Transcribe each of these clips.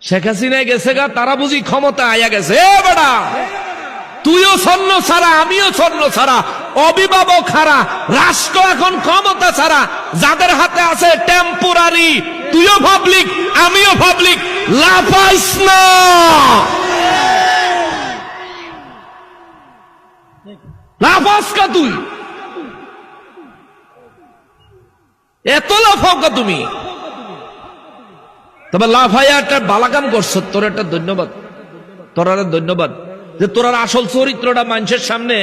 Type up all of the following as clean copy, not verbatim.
শেখ হাসিনা গেছে গা, তারা বুঝি ক্ষমতা আয়া গেছে। বেটা, তুইও স্বর্ণ ছাড়া, আমিও স্বর্ণ ছাড়া, অভিভাবক হারা রাষ্ট্র এখন ক্ষমতা ছাড়া, যাদের হাতে আছে টেম্পোরারি। তুইও পাবলিক, আমিও পাবলিক, লাফাইস না। লাফাস কা তুই? এত লাফাও কা তুমি? তবে লাফাইয়া একটা বালাকাম করছো, তোর একটা ধন্যবাদ, তোরারে ধন্যবাদ যে তোরার আসল চরিত্রটা মানুষের সামনে,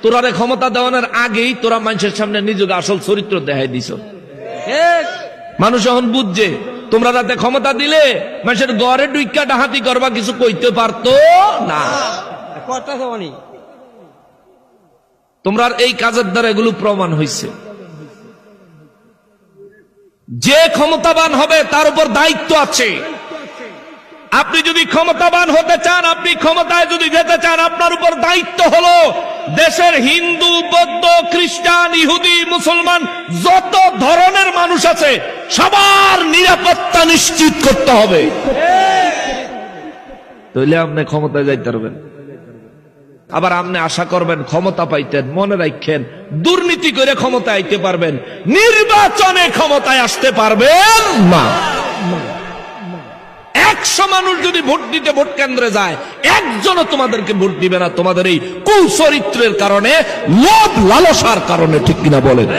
তোরারে ক্ষমতা দেওয়ানোর আগেই তোরা মানুষের সামনে নিজেকে আসল চরিত্র দেখাই দিছ। মানুষ এখন বুঝছে তোমরা রাতে ক্ষমতা দিলে মানুষের ঘরে ডুইকা ডাহাতি করবা, কিছু কইতে পারতো না। তোমরা এই কাজের দ্বারা এগুলো প্রমাণ হয়েছে। যে ক্ষমতাবান হবে তার উপর দায়িত্ব আছে। আপনি যদি ক্ষমতাবান হতে চান, আপনি ক্ষমতায় যদি যেতে চান, আপনার উপর দায়িত্ব হলো দেশের হিন্দু, বৌদ্ধ, খ্রিস্টান, ইহুদি, মুসলমান যত ধরনের মানুষ আছে সবার নিরাপত্তা নিশ্চিত করতে হবে। তাহলে আপনি ক্ষমতায় যাইতে পারবেন। আবার আপনি আশা করবেন ক্ষমতা পাইতেন, মনে রাখেন দুর্নীতি করে ক্ষমতা আইতে পারবেন, নির্বাচনে ক্ষমতায় আসতে পারবেন না। 100 মানুষ যদি ভোট দিতে ভোট কেন্দ্রে যায়, একজনও তোমাদেরকে ভোট দিবে না, তোমাদের এই কুচরিত্রের কারণে, লোভ লালসার কারণে। ঠিক কিনা বলেন?